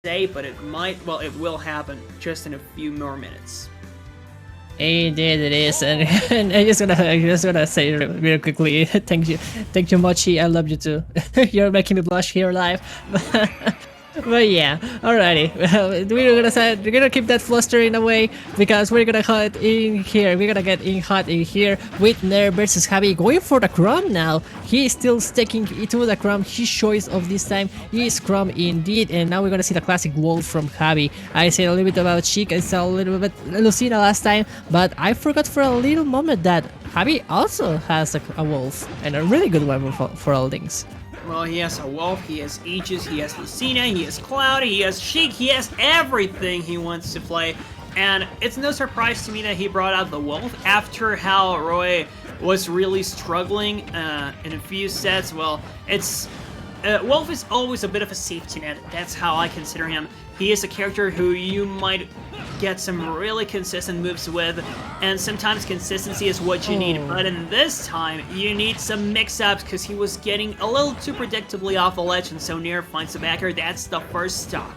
say, but it might, well, it will happen just in a few more minutes. Indeed it is, and, and I just gonna say real quickly, thank you Mochi, I love you too. You're making me blush here live. But yeah, alrighty. Well, we're gonna keep that flustering away because we're gonna hot in here. We're gonna get in hot in here with Nair versus Javi, going for the Chrom now. He is still sticking to the Chrom. His choice of this time is Chrom indeed, and now we're gonna see the classic wolf from Javi. I said a little bit about Chic, I said a little bit Lucina last time, but I forgot for a little moment that Javi also has a wolf, and a really good one for all things. Well, he has a wolf, he has Aegis, he has Lucina, he has Cloud, he has Sheik, he has everything he wants to play. And it's no surprise to me that he brought out the wolf after how Roy was really struggling in a few sets. Well, Wolf is always a bit of a safety net. That's how I consider him. He is a character who you might get some really consistent moves with, and sometimes consistency is what you need. But in this time, you need some mix-ups because he was getting a little too predictably off the ledge, and so Nair finds the backer. That's the first stock.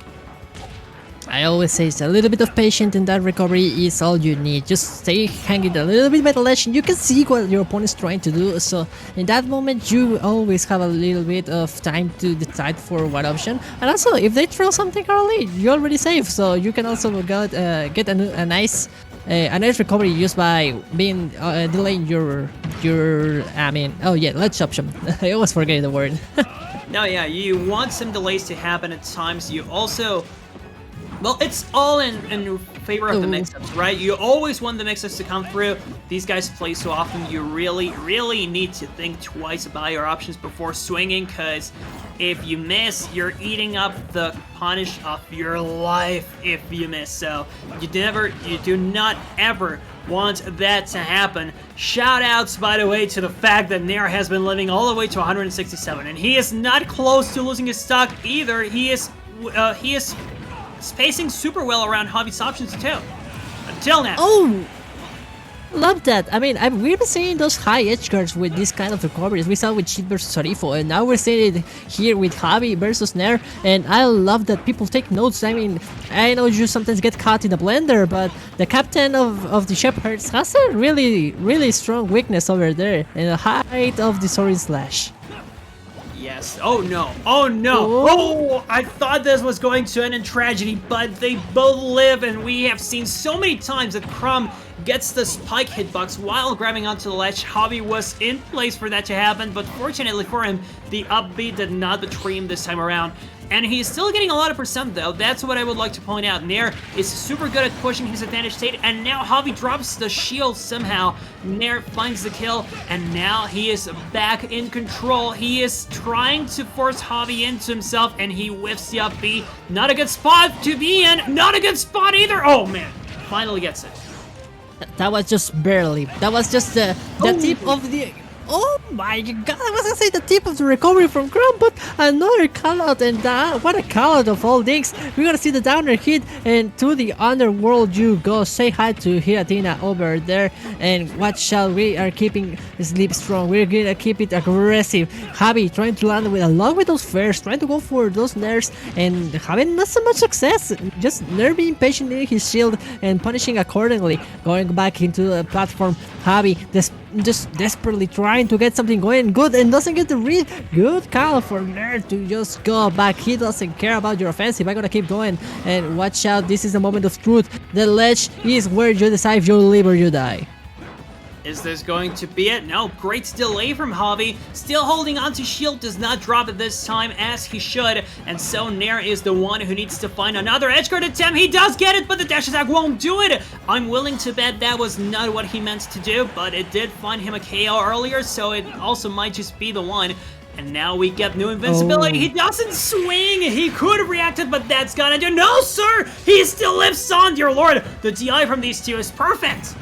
I always say it's a little bit of patience, and that recovery is all you need. Just stay hanging a little bit by the ledge and you can see what your opponent's trying to do. So in that moment you always have a little bit of time to decide for what option. And also if they throw something early, you're already safe. So you can also get a nice recovery just by being delaying your oh yeah, ledge option. I always forget the word. No, yeah, you want some delays to happen at times. You also, well, it's all in favor of the mix-ups, right? You always want the mix-ups to come through. These guys play so often, you really need to think twice about your options before swinging, because if you miss, you're eating up the punish of your life if you miss. So you do not ever want that to happen. Shoutouts, by the way, to the fact that Nair has been living all the way to 167, and he is not close to losing his stock either. He is spacing super well around Javi's options too. Until now. Oh! Love that. I mean, we've been seeing those high edge guards with this kind of recoveries. We saw it with Cheat versus Sarifo, and now we're seeing it here with Javi versus Nair, and I love that people take notes. I mean, I know you sometimes get caught in the blender, but the captain of the Shepherds has a really strong weakness over there, in the height of the Soaring Slash. Yes. Oh no. Oh no. Oh, I thought this was going to end in tragedy, but they both live, and we have seen so many times that Chrom gets the spike hitbox while grabbing onto the ledge. Javi was in place for that to happen, but fortunately for him, the upbeat did not betray him this time around. And he's still getting a lot of percent though. That's what I would like to point out. Nair is super good at pushing his advantage state, and now Javi drops the shield somehow. Nair finds the kill, and now he is back in control. He is trying to force Javi into himself, and he whiffs the up B. Not a good spot to be in. Not a good spot either. Oh man, finally gets it. That was just barely. That was just the tip of the... Oh my god, I was gonna say the tip of the recovery from Chrom, but another callout, and what a callout of all things. We're gonna see the downer hit, and to the underworld you go. Say hi to Hiratina over there, and watch out, we are keeping Sleep strong. We're gonna keep it aggressive. Javi trying to land along with those fairs, trying to go for those Nairs, and having not so much success. Just Nair being patient in his shield and punishing accordingly. Going back into the platform, Javi just desperately trying to get something going good and doesn't get the read. Good call for Nair to just go back. He doesn't care about your offensive. I'm gonna keep going, and watch out, this is the moment of truth. The ledge is where you decide if you live or you die. Is this going to be it? No, great delay from Javi. Still holding on to shield, does not drop it this time as he should. And so Nair is the one who needs to find another edgeguard attempt. He does get it, but the dash attack won't do it. I'm willing to bet that was not what he meant to do, but it did find him a KO earlier, so it also might just be the one. And now we get new invincibility. He doesn't swing. He could have reacted, but that's gonna do. No, sir! He still lives on, dear lord. The DI from these two is perfect.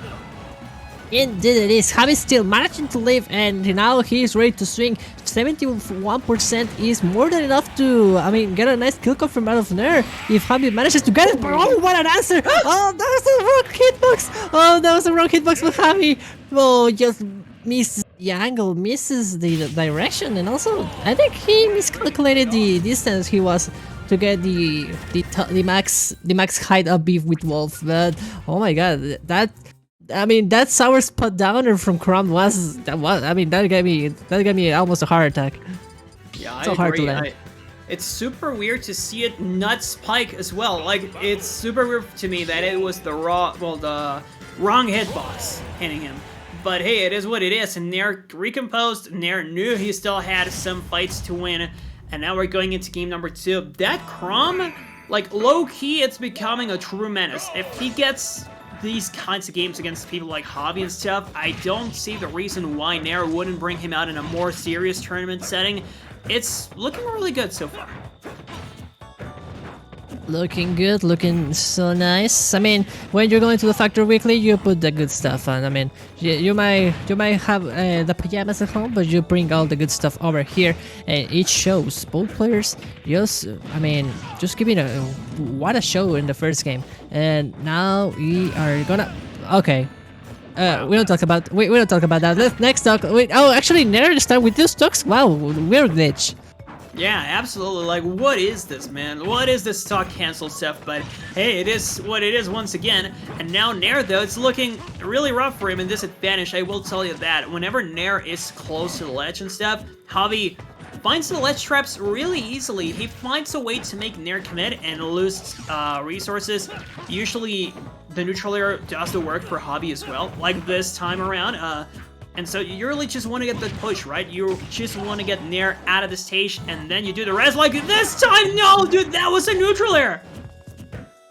Indeed it is. Javi still managing to live, and now he's ready to swing. 71% is more than enough to, get a nice kill confirm out of Nair if Javi manages to get it. But oh, what an answer! Oh, that was the wrong hitbox! Oh, that was the wrong hitbox for Javi. Oh, just misses the angle, misses the direction, and also I think he miscalculated the distance he was to get the max height up beef with Wolf. But oh my god, that sour spot downer from Chrom was that gave me almost a heart attack. Yeah, So I hard to agree. land. It's super weird to see it not spike as well. Like, it's super weird to me that it was the wrong hitbox hitting him. But hey, it is what it is, and Nair recomposed. Nair knew he still had some fights to win, and now we're going into game number 2. That Chrom, like, low-key, it's becoming a true menace. If he gets these kinds of games against people like Javi and stuff, I don't see the reason why Nair wouldn't bring him out in a more serious tournament setting. It's looking really good so far. Looking good, looking so nice. I mean, when you're going to the factory weekly, you put the good stuff on. I mean, you might have the pajamas at home, but you bring all the good stuff over here, and it shows. Both players just giving what a show in the first game. And now we are gonna okay. We don't talk about that. Let's next talk. Wait, oh, actually, Nair start with two stocks. Wow, weird glitch. Yeah, absolutely. Like, what is this, man? What is this stock cancel stuff? But hey, it is what it is once again. And now Nair, though, it's looking really rough for him in this advantage. I will tell you that. Whenever Nair is close to the ledge and stuff, Javi finds the ledge traps really easily. He finds a way to make Nair commit and lose resources. Usually, the neutral air does the work for Javi as well, like this time around. And so you really just want to get the push, right? You just want to get Nair out of the stage, and then you do the rest. Like this time, no, dude, that was a neutral air.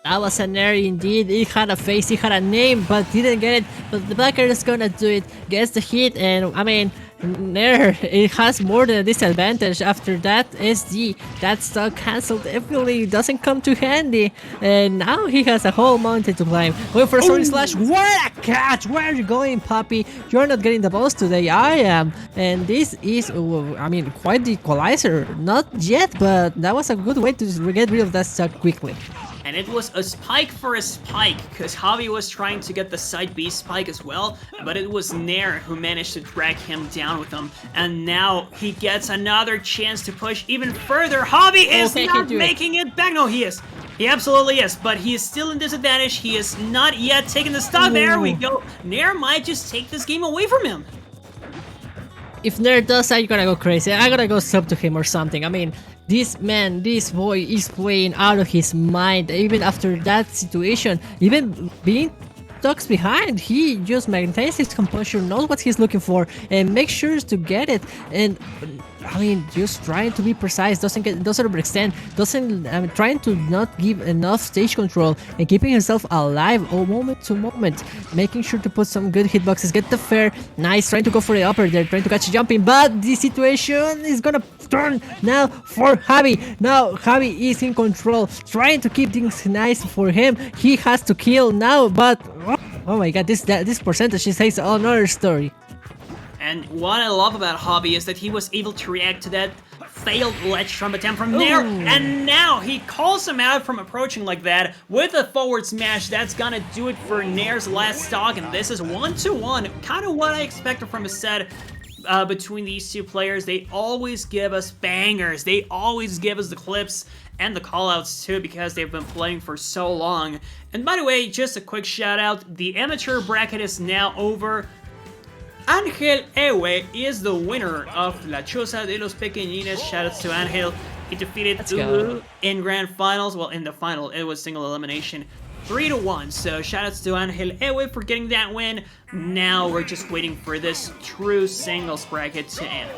That was a Nair indeed. He had a face, he had a name, but didn't get it. But the backer is gonna do it, gets the hit, and I mean, Nair, it has more than a disadvantage. After that SD, that stock cancel definitely doesn't come too handy. And now he has a whole mountain to climb. Going for a Sonic Slash. What a catch! Where are you going, puppy? You're not getting the balls today, I am. And this is, quite the equalizer. Not yet, but that was a good way to get rid of that stock quickly. And it was a spike for a spike, because Javi was trying to get the side B spike as well, but it was Nair who managed to drag him down with him. And now he gets another chance to push even further. Javi is not making it back. No, he is. He absolutely is, but he is still in disadvantage. He is not yet taking the stock. There we go. Nair might just take this game away from him. If Nair does that, you're gonna go crazy. I'm gonna go sub to him or something. I mean, this boy is playing out of his mind. Even after that situation, even being tucked behind, he just maintains his composure, knows what he's looking for, and makes sure to get it. And I mean, just trying to be precise, doesn't overextend, trying to not give enough stage control, and keeping himself alive moment to moment, making sure to put some good hitboxes, get the fair, nice, trying to go for the upper there, trying to catch jumping, but the situation is gonna turn now for Javi. Now Javi is in control, trying to keep things nice for him. He has to kill now, but oh my god, this percentage says another story. And what I love about Javi is that he was able to react to that failed ledge trump attempt from Nair, and now he calls him out from approaching like that with a forward smash. That's gonna do it for Nair's last stock, and this is 1-1. Kind of what I expected from a set between these two players. They always give us bangers. They always give us the clips and the callouts too, because they've been playing for so long. And by the way, just a quick shout out, the amateur bracket is now over. Angel Ewe is the winner of La Choza de los Pequeñines. Shoutouts to Angel. He defeated Ulu in grand finals. Well, in the final, it was single elimination, 3-1. So shoutouts to Angel Ewe for getting that win. Now we're just waiting for this true singles bracket to end.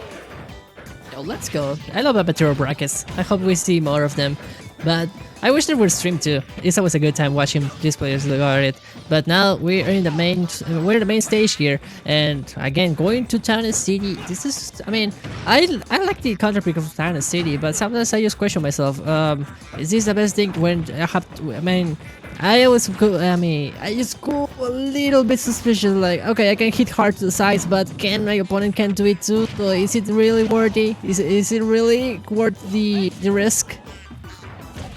Oh, let's go. I love amateur brackets. I hope we see more of them. But I wish there were stream too. It's always a good time watching these players look at it. But now we're in the main stage here, and again going to Town and City. This is, I like the counter pick of Town and City, but sometimes I just question myself. Is this the best thing when I have to? I always go. I just go a little bit suspicious. Like, okay, I can hit hard to the sides, but can my opponent can do it too? So is it really worthy? Is it really worth the risk?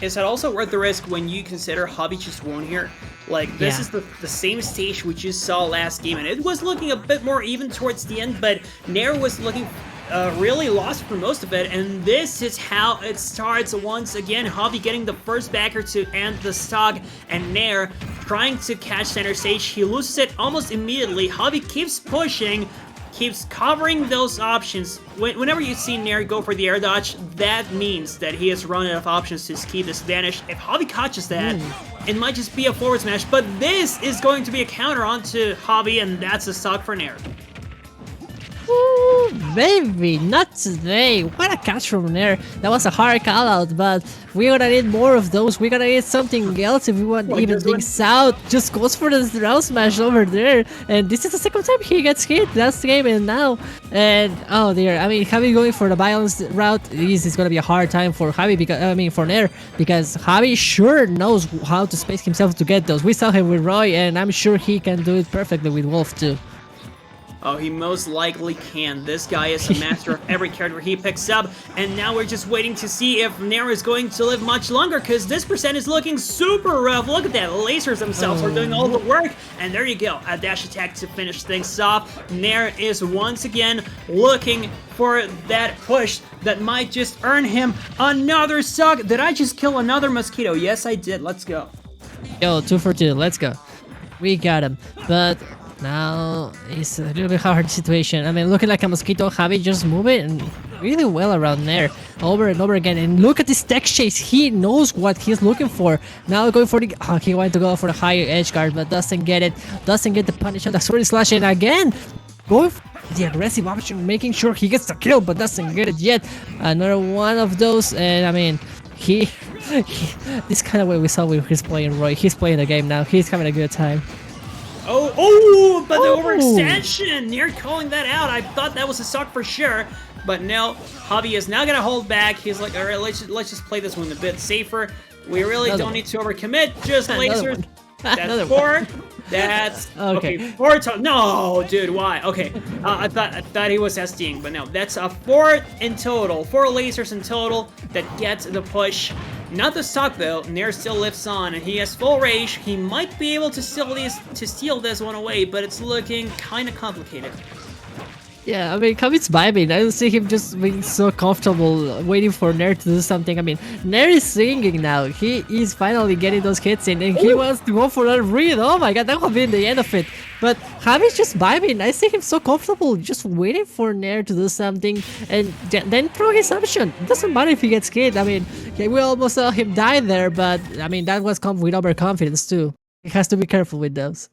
Is it also worth the risk when you consider Javi just won here? Like, this is the same stage we just saw last game, and it was looking a bit more even towards the end, but Nair was looking really lost for most of it, and this is how it starts once again. Javi getting the first backer to end the stock, and Nair trying to catch center stage. He loses it almost immediately. Javi keeps pushing, keeps covering those options. Whenever you see Nair go for the air dodge, that means that he has run out of options to keep this advantage. If Javi catches that, it might just be a forward smash, but this is going to be a counter onto Javi, and that's a stock for Nair. Ooh, baby, not today. What a catch from there. That was a hard call out, but we're gonna need more of those. We're gonna need something else if we want to even things out. Just goes for the round smash over there. And this is the second time he gets hit last game and now. And oh dear, I mean, Javi going for the violence route is gonna be a hard time for Javi because for Nair, because Javi sure knows how to space himself to get those. We saw him with Roy, and I'm sure he can do it perfectly with Wolf too. Oh, he most likely can. This guy is a master of every character he picks up, and now we're just waiting to see if Nair is going to live much longer, because this percent is looking super rough. Look at that. Lasers themselves are doing all the work, and there you go. A dash attack to finish things off. Nair is once again looking for that push that might just earn him another suck. Did I just kill another mosquito? Yes, I did. Let's go. Yo, 2 for 2. Let's go. We got him. But now it's a little bit hard situation. I mean, looking like a mosquito, Javi just moving really well around there over and over again. And look at this tech chase. He knows what he's looking for. Now going for the... he wanted to go for the higher edge guard, but doesn't get it. Doesn't get the punish on the sword slash. And again, going for the aggressive option, making sure he gets the kill, but doesn't get it yet. Another one of those. And I mean, this kind of way we saw when he's playing Roy. He's playing the game now. He's having a good time. But the overextension! Nair calling that out. I thought that was a suck for sure, but no. Javi is now gonna hold back. He's like, all right, let's just play this one a bit safer. We really don't need to overcommit. Just lasers. That's 4. That's okay. 4 total. No, dude, why? Okay, I thought he was SDing, but no. That's a 4 in total. 4 lasers in total that get the push. Not the stock though. Nair still lives on, and he has full rage. He might be able to steal this one away, but it's looking kind of complicated. Yeah, I mean, Javi's vibing. I don't see him just being so comfortable waiting for Nair to do something. I mean, Nair is singing now. He is finally getting those hits in, and he wants to go for that read. Oh my god, that will be the end of it. But Javi's just vibing. I see him so comfortable, just waiting for Nair to do something, and then throw his option. It doesn't matter if he gets hit. I mean, we almost saw him die there, but I mean, that was with overconfidence too. He has to be careful with those.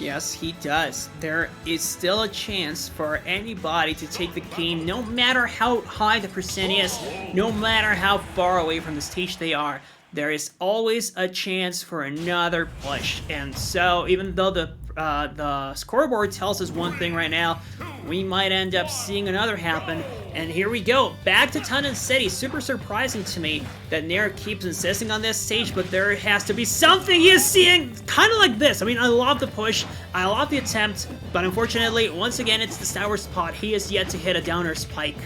Yes, he does. There is still a chance for anybody to take the game, no matter how high the percent is, no matter how far away from the stage they are. There is always a chance for another push. And so, even though the scoreboard tells us one thing right now, we might end up seeing another happen. And here we go, back to Tundra City. Super surprising to me that Nair keeps insisting on this stage, but there has to be something he is seeing, kind of like this. I mean, I love the push, I love the attempt, but unfortunately, once again, it's the sour spot. He is yet to hit a downer spike.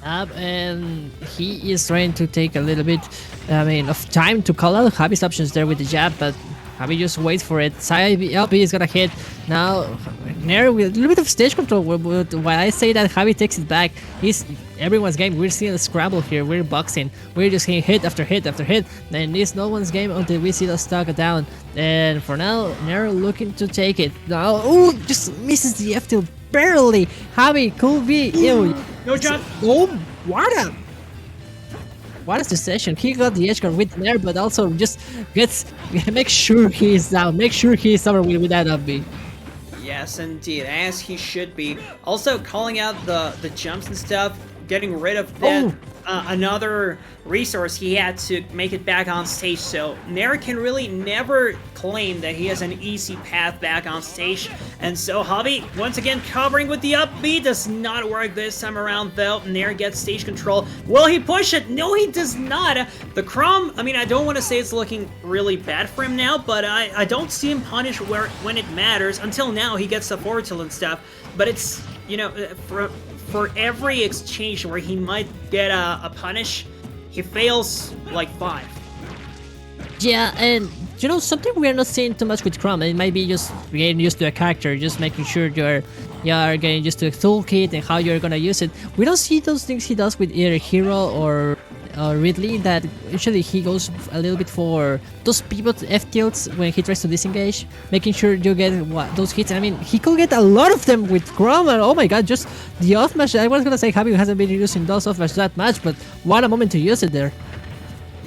And he is trying to take a little bit, of time to call out Javi's options there with the jab, but Javi just waits for it. Side LB is gonna hit. Now, Nair with a little bit of stage control. While I say that Javi takes it back, it's everyone's game. We're seeing a scramble here. We're boxing. We're just getting hit after hit after hit. And it's no one's game until we see the stock down. And for now, Nair looking to take it. Now, just misses the F tilt barely. Javi could be. No jump. Oh, what is the session? He got the edge guard with Nair, but also just make sure he is down. Make sure he is somewhere with that up B. Yes, indeed, as he should be. Also, calling out the jumps and stuff, getting rid of that another resource he had to make it back on stage. So Nair can really never claim that he has an easy path back on stage. And so Javi, once again, covering with the up B, does not work this time around though. Nair gets stage control. Will he push it? No, he does not. The Chrom, I mean, I don't want to say it's looking really bad for him now, but I don't see him punish when it matters. Until now, he gets the forward tilt and stuff. But it's, you know, for every exchange where he might get a punish, he fails like 5. Yeah, and you know, something we are not seeing too much with Chrom, it might be just getting used to a character, just making sure you're you are getting used to the toolkit and how you're gonna use it. We don't see those things he does with either Hero or Ridley, that usually he goes a little bit for those pivot F tilts when he tries to disengage, making sure you get those hits. I mean, he could get a lot of them with Chrom, and oh my god, just the off smash. I was gonna say Javi hasn't been using those off smash that much, but what a moment to use it there.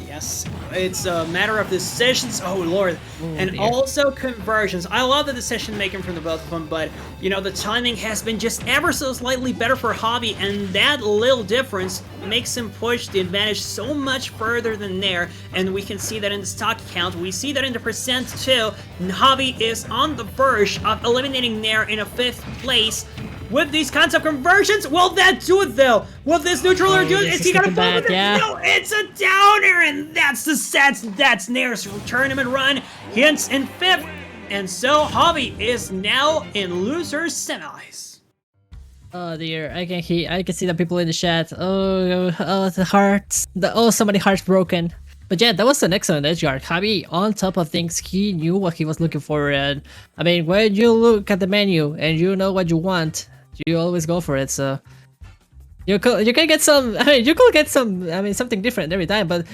Yes, it's a matter of decisions. Oh lord, and dear. also conversions. I love the decision making from the both of them, but you know the timing has been just ever so slightly better for Javi, and that little difference makes him push the advantage so much further than Nair. And we can see that in the stock count. We see that in the percent too. Javi is on the verge of eliminating Nair in a 5th place. With these kinds of conversions, will that do it though? Will this neutraler do it? Is he gonna fall with it? Yeah. No, it's a downer, and that's the stats. That's Nair's tournament run. He ends in 5th, and so Javi is now in losers semis. Oh dear, I can see the people in the chat. Oh, the hearts. So many hearts broken. But yeah, that was an excellent edge guard. Javi, on top of things, he knew what he was looking for, and I mean, when you look at the menu and you know what you want, you always go for it. So you can get some. I mean, you could get some. I mean, something different every time. But